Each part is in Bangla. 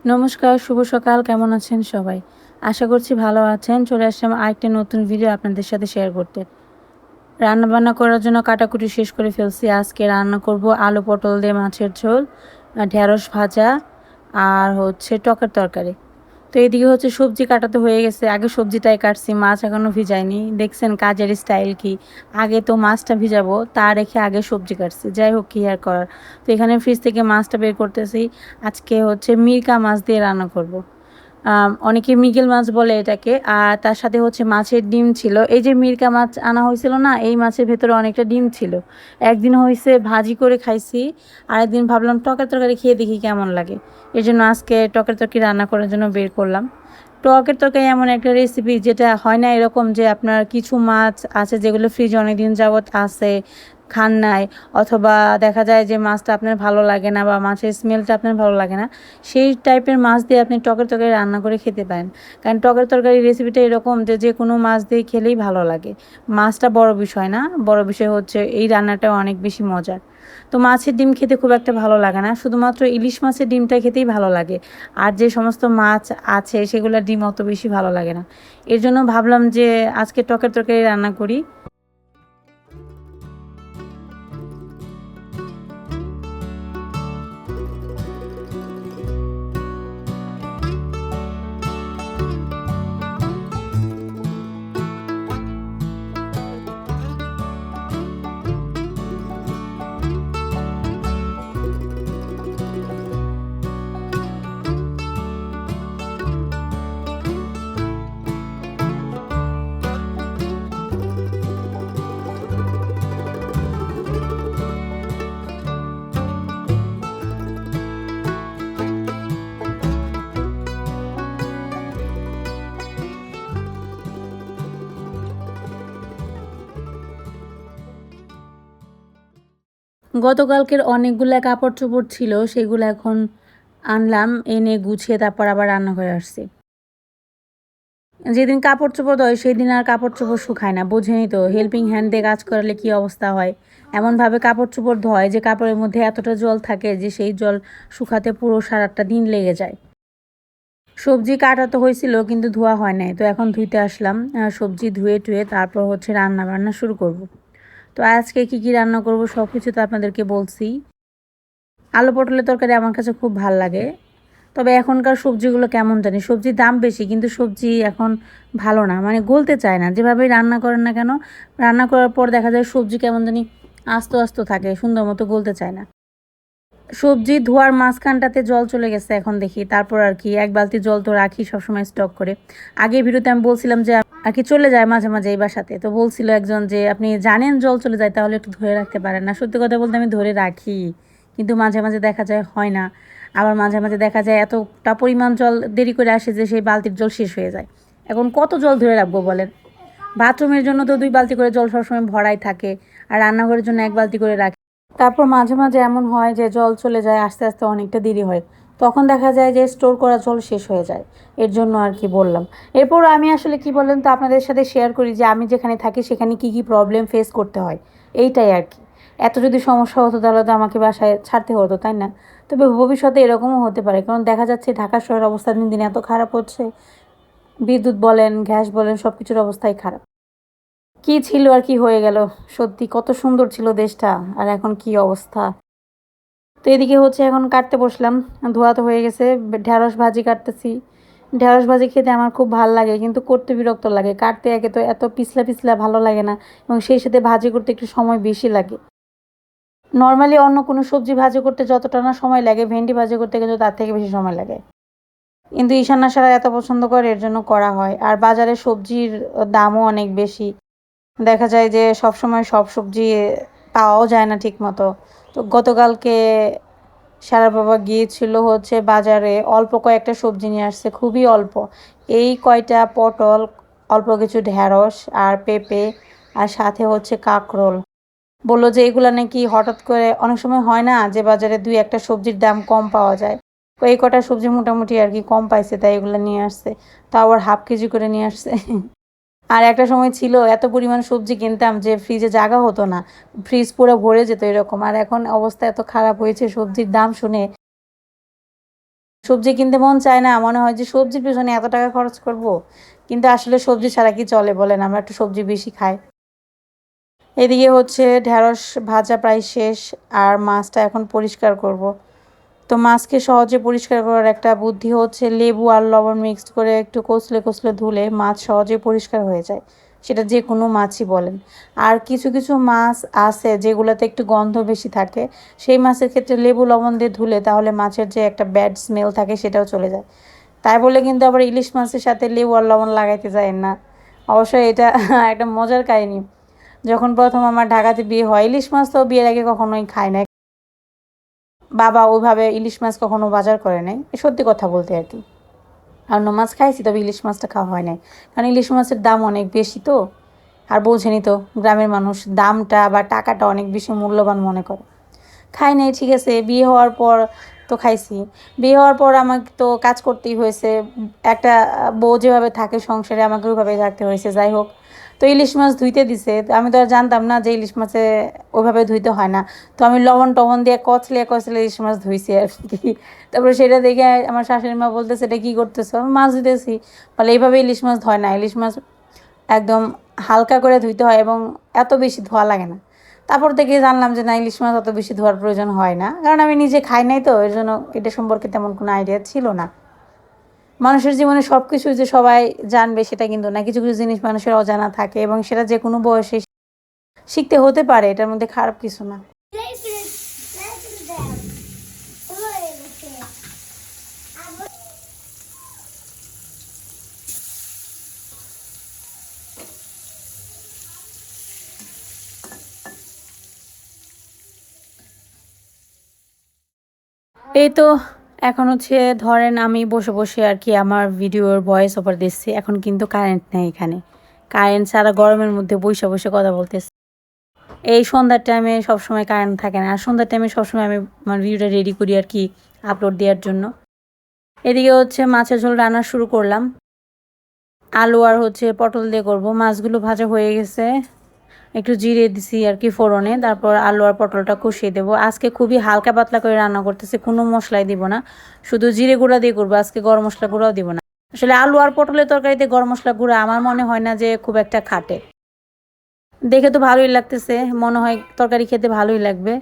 নমস্কার, শুভ সকাল। কেমন আছেন সবাই? আশা করছি ভালো আছেন। চলে আসলাম আরেকটা নতুন ভিডিও আপনাদের সাথে শেয়ার করতে। রান্নাবান্না করার জন্য কাটাকুটি শেষ করে ফেলছি। আজকে রান্না করব আলু পটল দিয়ে মাছের ঝোল, ঢেঁড়স ভাজা আর হচ্ছে টকের তরকারি। তো এদিকে হচ্ছে সবজি কাটাতে হয়ে গেছে। আগে সবজিটাই কাটছি, মাছ এখনও ভিজাইনি। দেখছেন কাজের স্টাইল কি? আগে তো মাছটা ভিজাবো, তা রেখে আগে সবজি কাটছি। যাই হোক, কী আর করার। তো এখানে ফ্রিজ থেকে মাছটা বের করতেছি। আজকে হচ্ছে মিরকা মাছ দিয়ে রান্না করব। অনেকে মৃগেল মাছ বলে এটাকে। আর তার সাথে হচ্ছে মাছের ডিম ছিল। এই যে মিরকা মাছ আনা হয়েছিল না, এই মাছের ভেতরে অনেকটা ডিম ছিল। একদিন হয়েছে ভাজি করে খাইছি, আরেকদিন ভাবলাম টকের তরকারি খেয়ে দেখি কেমন লাগে। এই জন্য আজকে টকের তরকারি রান্না করার জন্য বের করলাম। টকের তরকারি এমন একটা রেসিপি যেটা হয় না এরকম যে আপনার কিছু মাছ আছে যেগুলো ফ্রিজে অনেক দিন যাবৎ আছে, খান নাই, অথবা দেখা যায় যে মাছটা আপনার ভালো লাগে না বা মাছের স্মেলটা আপনার ভালো লাগে না, সেই টাইপের মাছ দিয়ে আপনি টকের তরকারি রান্না করে খেতে পারেন। কারণ টকের তরকারি রেসিপিটা এরকম যে যে কোনো মাছ দিয়ে খেলেই ভালো লাগে। মাছটা বড় বিষয় না, বড় বিষয় হচ্ছে এই রান্নাটা অনেক বেশি মজার। তো মাছের ডিম খেতে খুব একটা ভালো লাগে না, শুধুমাত্র ইলিশ মাছের ডিমটা খেতেই ভালো লাগে। আর যে সমস্ত মাছ আছে সেগুলোর ডিম অত বেশি ভালো লাগে না। এর জন্য ভাবলাম যে আজকে টকের তরকারি রান্না করি। গতকালকের অনেকগুলা কাপড় চোপড় ছিল, সেগুলো এখন আনলাম, এনে গুছিয়ে তারপর আবার রান্নাঘরে আসছি। যেদিন কাপড় চোপড় ধোয় সেদিন আর কাপড় চোপড় শুকায় না, বোঝেনই তো হেল্পিং হ্যান্ড দিয়ে কাজ করলে কী অবস্থা হয়। এমনভাবে কাপড় চোপড় ধোয় যে কাপড়ের মধ্যে এতটা জল থাকে যে সেই জল শুকাতে পুরো সারাটা দিন লেগে যায়। সবজি কাটা তো হয়েছিল কিন্তু ধোয়া হয় নাই, তো এখন ধুইতে আসলাম। সবজি ধুয়ে টুয়ে তারপর হচ্ছে রান্না বান্না শুরু করব। তো আজকে কি কি রান্না করব সব কিছু তো আপনাদেরকে বলছি। আলু পটলের তরকারি আমার কাছে খুব ভাল লাগে। তবে এখনকার সবজিগুলো কেমন জানি, সবজির দাম বেশি কিন্তু সবজি এখন ভালো না, মানে গলতে চায় না। যেভাবেই রান্না করেন না কেন, রান্না করার পর দেখা যায় সবজি কেমন জানি আস্ত আস্ত থাকে, সুন্দর মতো গলতে চায় না। সবজি ধোয়ার মাঝখানটাতে জল চলে গেছে এখন দেখি। তারপর আর কি এক বালতি জল তো রাখি সবসময় স্টক করে। আগে ভিডিওতে আমি বলছিলাম যে আর কি চলে যায় মাঝে মাঝে এই বাসাতে, তো বলছিল একজন যে আপনি জানেন জল চলে যায় তাহলে একটু ধরে রাখতে পারেন না। সত্যি কথা বলতে আমি ধরে রাখি, কিন্তু মাঝে মাঝে দেখা যায় হয় না। আবার মাঝে মাঝে দেখা যায় এতটা পরিমাণ জল দেরি করে আসে যে সেই বালতির জল শেষ হয়ে যায়। এখন কত জল ধরে রাখবো বলেন? বাথরুমের জন্য তো 2 বালতি করে জল সবসময় ভরাই থাকে, আর রান্নাঘরের জন্য 1 বালতি করে রাখি। তারপর মাঝে মাঝে এমন হয় যে জল চলে যায়, আস্তে আস্তে অনেকটা দেরি হয়, তখন দেখা যায় যে স্টোর করা জল শেষ হয়ে যায়। এর জন্য আর কি বললাম। এরপর আমি আসলে কি বললেন তো আপনাদের সাথে শেয়ার করি যে আমি যেখানে থাকি সেখানে কি কি প্রবলেম ফেস করতে হয়, এইটাই আর কি। এত যদি সমস্যা হতো তাহলে তো আমাকে বাসায় ছাড়তে হতো, তাই না? তবে ভবিষ্যতে এরকমও হতে পারে, কারণ দেখা যাচ্ছে ঢাকা শহরের অবস্থা দিন দিন এত খারাপ হচ্ছে। বিদ্যুৎ বলেন, গ্যাস বলেন, সব কিছুর অবস্থাই খারাপ। কি ছিল আর কি হয়ে গেল। সত্যি কত সুন্দর ছিল দেশটা, আর এখন কি অবস্থা। তো এদিকে হচ্ছে এখন কাটতে বসলাম। ধোয়া তো হয়ে গেছে, ঢেঁড়স ভাজি কাটতেছি। ঢেঁড়স ভাজি খেতে আমার খুব ভাল লাগে, কিন্তু করতে বিরক্ত লাগে। কাটতে একে তো এত পিছলা পিছলা ভালো লাগে না, এবং সেই সাথে ভাজি করতে একটু সময় বেশি লাগে। নর্মালি অন্য কোনো সবজি ভাজি করতে যতটা না সময় লাগে, ভেন্ডি ভাজি করতে কিন্তু তার থেকে বেশি সময় লাগে। কিন্তু ঈশান আসারা এত পছন্দ করে, এর জন্য করা হয়। আর বাজারে সবজির দামও অনেক বেশি। দেখা যায় যে সবসময় সব সবজি পাওয়াও যায় না ঠিক মতো। তো গতকালকে সারার বাবা গিয়েছিল হচ্ছে বাজারে, অল্প কয়েকটা সবজি নিয়ে আসছে, খুবই অল্প। এই কয়টা পটল, অল্প কিছু ঢেঁড়স আর পেঁপে, আর সাথে হচ্ছে কাঁকরোল। বললো যে এগুলা নাকি হঠাৎ করে অনেক সময় হয় না যে বাজারে 2-1টা সবজির দাম কম পাওয়া যায়। তো এই কটা সবজি মোটামুটি আর কি কম পাইছে, তাই এগুলো নিয়ে আসছে। তাও আবার হাফ কেজি করে নিয়ে আসছে। আর একটা সময় ছিল এত পরিমাণ সবজি কিনতাম যে ফ্রিজে জায়গা হতো না, ফ্রিজ পুরো ভরে যেত এরকম। আর এখন অবস্থা এত খারাপ হয়েছে সবজির দাম শুনে সবজি কিনতে মন চায় না, মনে হয় যে সবজির পেছনে এত টাকা খরচ করব। কিন্তু আসলে সবজি ছাড়া কি চলে বলেন, আমরা একটু সবজি বেশি খাই। এদিকে হচ্ছে ঢেঁড়স ভাজা প্রায় শেষ, আর মাছটা এখন পরিষ্কার করব। তো মাছকে সহজে পরিষ্কার করার একটা বুদ্ধি হচ্ছে লেবু আর লবণ মিক্সড করে একটু কষলে কষলে ধুলে মাছ সহজে পরিষ্কার হয়ে যায়। সেটা যে কোনো মাছই বলেন। আর কিছু কিছু মাছ আছে যেগুলোতে একটু গন্ধ বেশি থাকে, সেই মাছের ক্ষেত্রে লেবু লবণ দিয়ে ধুলে তাহলে মাছের যে একটা ব্যাড স্মেল থাকে সেটাও চলে যায়। তাই বলে কিন্তু আবার ইলিশ মাছের সাথে লেবু আর লবণ লাগাইতে যায় না। অবশ্যই এটা একটা মজার কাহিনী। যখন প্রথম আমার ঢাকাতে বিয়ে হয়, ইলিশ মাছ তো বিয়ের আগে কখনোই খাই নাই। বাবা ওইভাবে ইলিশ মাছ কখনো বাজার করে নাই, সত্যি কথা বলতে আর কি। আর অন্য মাছ খাইছি, তবে ইলিশ মাছটা খাওয়া হয় নাই, কারণ ইলিশ মাছের দাম অনেক বেশি তো। আর বোঝেনি তো, গ্রামের মানুষ দামটা বা টাকাটা অনেক বেশি মূল্যবান মনে করে। খাই নাই, ঠিক আছে। বিয়ে হওয়ার পর তো খাইছি। বিয়ে হওয়ার পর আমাকে তো কাজ করতেই হয়েছে। একটা বউ যেভাবে থাকে সংসারে, আমাকে ওইভাবেই থাকতে হয়েছে। যাই হোক, তো ইলিশ মাছ ধুইতে দিছে, তো আমি তো আর জানতাম না যে ইলিশ মাছে ওইভাবে ধুইতে হয় না। তো আমি লবণ টবণ দিয়ে কচলে কচলে ইলিশ মাছ ধুইছি আর কি। তারপরে সেটা দেখে আমার শাশুড়ি মা বলতেছে, এটা কী করতেছো? আমি মাছ ধুইতেছি। বলে এইভাবে ইলিশ মাছ ধয় না, ইলিশ মাছ একদম হালকা করে ধুইতে হয় এবং এত বেশি ধোয়া লাগে না। তারপর থেকে জানলাম যে না, ইলিশ মাছ অত বেশি ধোয়ার প্রয়োজন হয় না, কারণ আমি নিজে খাই নাই তো, এর জন্য এটা সম্পর্কে তেমন কোনো আইডিয়া ছিল না। মানুষের জীবনে সব কিছু যে সবাই জানবে সেটা কিন্তু না, কিছু কিছু জিনিস মানুষের অজানা থাকে এবং সেটা যে কোনো বয়সে শিখতে হতে পারে, এটার মধ্যে খারাপ কিছু না। এই তো এখন হচ্ছে ধরেন আমি বসে বসে আর কি আমার ভিডিওর ভয়েস ওভার দিচ্ছি। এখন কিন্তু কারেন্ট নেই এখানে, কারেন্ট ছাড়া গরমের মধ্যে বসে বসে কথা বলতেছি। এই সন্ধ্যার টাইমে সবসময় কারেন্ট থাকে না, আর সন্ধ্যার টাইমে সবসময় আমি আমার ভিডিওটা রেডি করি আর কি, আপলোড দেওয়ার জন্য। এদিকে হচ্ছে মাছের ঝোল রান্না শুরু করলাম। আলু আর হচ্ছে পটল দিয়ে করব। মাছগুলো ভাজা হয়ে গেছে, একটু জিরে দিছি আর কি ফোড়নে, তারপর আলু আর পটলটা কষিয়ে দেবো। আজকে খুবই হালকা পাতলা করে রান্না করতেছি, কোনো মশলাই দিব না, শুধু জিরে গুঁড়া দিয়ে করবো আজকে, গরম মশলা গুঁড়াও দিব না। আসলে আলু আর পটলের তরকারিতে গরম মশলা গুঁড়া আমার মনে হয় না যে খুব একটা খাটে। দেখে তো ভালোই লাগতেছে, মনে হয় তরকারি খেতে ভালোই লাগবে।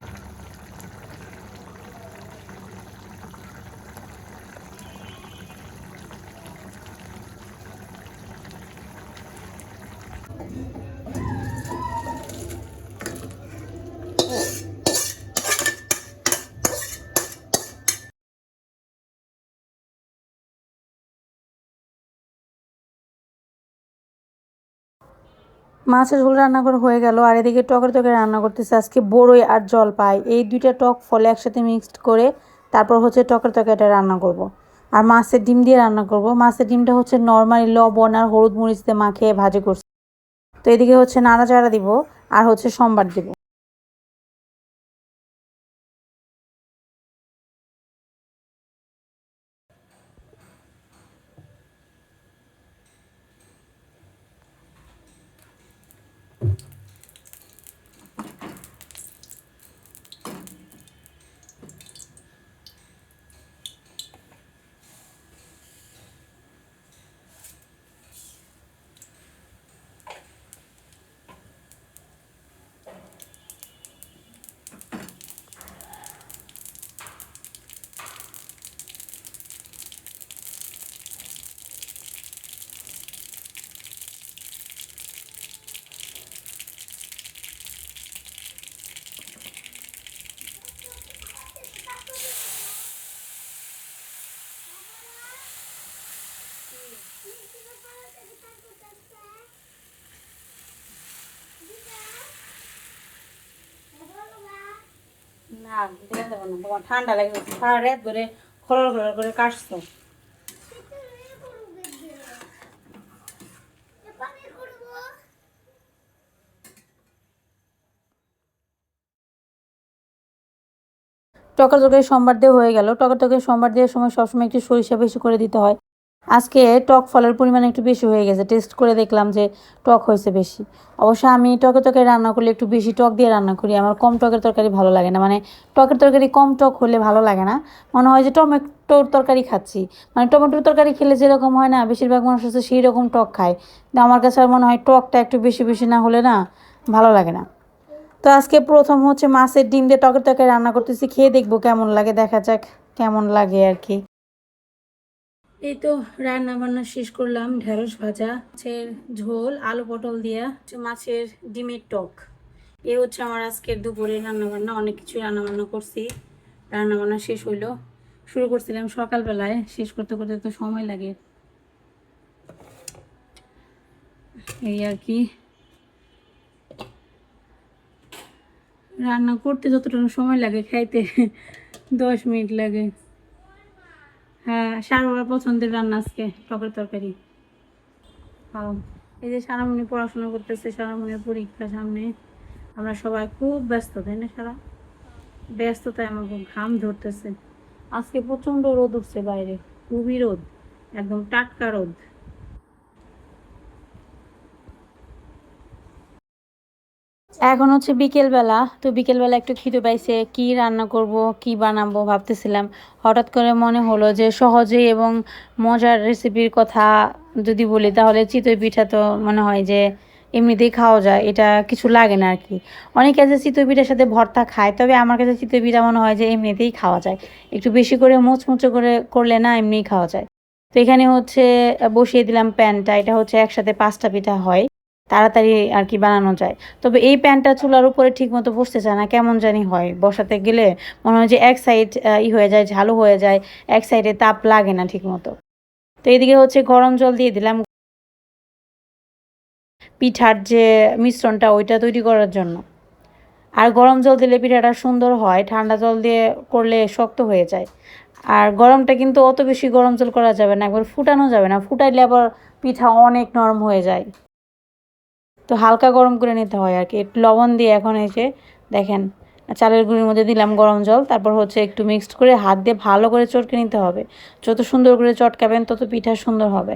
মাছের ঝোল রান্না করে হয়ে গেল, আর এদিকে টকের তরকারি রান্না করতেছে আজকে বড়ই আর জলপাই, এই দুইটা টক ফলে একসাথে মিক্সড করে তারপর হচ্ছে টকের তরকারিটা রান্না করব। আর মাছের ডিম দিয়ে রান্না করব। মাছের ডিমটা হচ্ছে নর্মালি লবণ আর হলুদ মরিচ দিয়ে মাখিয়ে ভাজি করছি। তো এদিকে হচ্ছে নাড়াচাড়া দিব আর হচ্ছে সম্বার দিব। না দিতে দেবো না, তোমার ঠান্ডা লাগে, সারা রাত ধরে খরর খরর করে কাশছো। টকের তরকারি সম্বার দিয়ে হয়ে গেল। টকের তরকারি সম্বার দেওয়ার সময় সবসময় একটু সরিষা বেশি করে দিতে হয়, আজকে টক ফলের পরিমাণ একটু বেশি হয়ে গেছে, টেস্ট করে দেখলাম যে টক হয়েছে বেশি। অবশ্য আমি টকে তরকারি রান্না করলে একটু বেশি টক দিয়ে রান্না করি, আমার কম টকের তরকারি ভালো লাগে না, মানে টকের তরকারি কম টক হলে ভালো লাগে না, মনে হয় যে টমেটোর তরকারি খাচ্ছি। মানে টমেটোর তরকারি খেলে যেরকম হয় না, বেশিরভাগ মানুষ হচ্ছে সেই রকম টক খায়, কিন্তু আমার কাছে আর মনে হয় টকটা একটু বেশি বেশি না হলে না ভালো লাগে না। তো আজকে প্রথম হচ্ছে মাছের ডিম দিয়ে টকের তরকারি রান্না করতেছি, খেয়ে দেখবো কেমন লাগে, দেখা যাক কেমন লাগে আর কি। এই তো রান্না বান্না শেষ করলাম, ঢেঁড়স ভাজা, মাছের ঝোল, আলু পটল দিয়া, মাছের ডিমের টক। এ হচ্ছে আমার আজকের দুপুরে রান্না বান্না, অনেক কিছু রান্না বান্না করছি। রান্না বান্না শেষ হইলো, শুরু করছিলাম সকালবেলায়, শেষ করতে করতে তো সময় লাগে, এই আর কি। রান্না করতে যতটা সময় লাগে খাইতে 10 মিনিট লাগে। হ্যাঁ, সারাবার পছন্দের রান্না আজকে টকের তরকারি। হ্যাঁ, এই যে সারামণি পড়াশোনা করতেছে, সারামণির পরীক্ষা সামনে, আমরা সবাই খুব ব্যস্ত, তাই না? ব্যস্ততায় আমার খুব ঘাম ধরতেছে। আজকে প্রচণ্ড রোদ উঠছে বাইরে, খুবই রোদ, একদম টাটকা রোদ। এখন হচ্ছে বিকেলবেলা, তো বিকেলবেলা একটু খিদে পাইছে, কি রান্না করব কি বানাবো ভাবতেছিলাম। হঠাৎ করে মনে হলো যে সহজেই এবং মজার রেসিপির কথা যদি বলি, তাহলে চিতই পিঠা তো মনে হয় যে এমনিতেই খাওয়া যায়, এটা কিছু লাগে না আর কি। অনেকে আছে চিতই পিঠার সাথে ভর্তা খায়, তবে আমার কাছে চিতই পিঠা মনে হয় যে এমনিতেই খাওয়া যায়, একটু বেশি করে মুচমুচে করে করলে না এমনিই খাওয়া যায়। তো এখানে হচ্ছে বসিয়ে দিলাম প্যানটা, এটা হচ্ছে একসাথে 5টা পিঠা হয়, তাড়াতাড়ি আর কি বানানো যায়। তবে এই প্যানটা চুলার উপরে ঠিক মতো বসতে চায় না, কেমন জানি হয়, বসাতে গেলে মনে হয় যে এক সাইড হয়ে যায়, ঝালু হয়ে যায়, এক সাইডে তাপ লাগে না ঠিক মতো। তো এদিকে হচ্ছে গরম জল দিয়ে দিলাম পিঠার যে মিশ্রণটা ওইটা তৈরি করার জন্য। আর গরম জল দিলে পিঠাটা সুন্দর হয়, ঠান্ডা জল দিয়ে করলে শক্ত হয়ে যায়। আর গরমটা কিন্তু অত বেশি গরম জল করা যাবে না, একবার ফুটানো যাবে না, ফুটাইলে আবার পিঠা অনেক নরম হয়ে যায়। তো হালকা গরম করে নিতে হয় আর কি। একটু লবণ দিয়ে এখন এই যে দেখেন চালের গুঁড়ির মধ্যে দিলাম গরম জল, তারপর হচ্ছে একটু মিক্সড করে হাত দিয়ে ভালো করে চটকে নিতে হবে। যত সুন্দর করে চটকাবেন তত পিঠা সুন্দর হবে।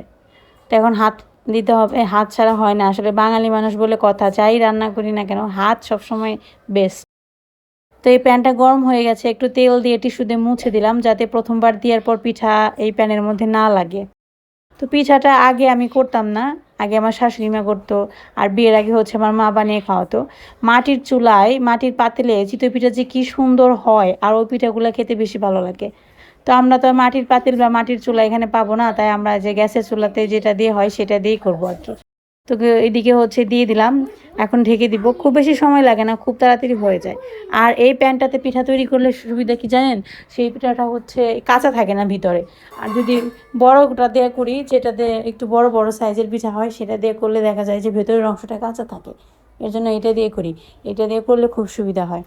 তো এখন হাত দিতে হবে, হাত ছাড়া হয় না আসলে, বাঙালি মানুষ বলে কথা, যাই রান্না করি না কেন হাত সবসময় বেস্ট। তো এই প্যানটা গরম হয়ে গেছে, একটু তেল দিয়ে টিস্যু দিয়ে মুছে দিলাম, যাতে প্রথমবার দেওয়ার পর পিঠা এই প্যানের মধ্যে না লাগে। তো পিঠাটা আগে আমি করতাম না, আগে আমার শাশুড়ি মা করতো, আর বিয়ের আগে হচ্ছে আমার মা বানিয়ে খাওয়াতো। মাটির চুলায় মাটির পাতিলে চিতই পিঠা যে কী সুন্দর হয়, আর ওই পিঠাগুলো খেতে বেশি ভালো লাগে। তো আমরা তো মাটির পাতিল বা মাটির চুলা এখানে পাবো না, তাই আমরা যে গ্যাসের চুলাতে যেটা দিয়ে হয় সেটা দিয়েই করবো আর কি। তো এদিকে হচ্ছে দিয়ে দিলাম, এখন ঢেকে দিব, খুব বেশি সময় লাগে না, খুব তাড়াতাড়ি হয়ে যায়। আর এই প্যানটাতে পিঠা তৈরি করলে সুবিধা কি জানেন, সেই পিঠাটা হচ্ছে কাঁচা থাকে না ভিতরে। আর যদি বড়টা দিয়ে করি, যেটাতে একটু বড় বড় সাইজের পিঠা হয়, সেটা দিয়ে করলে দেখা যায় যে ভেতরের অংশটা কাঁচা থাকে, এর জন্য এটা দিয়ে করি, এটা দিয়ে করলে খুব সুবিধা হয়।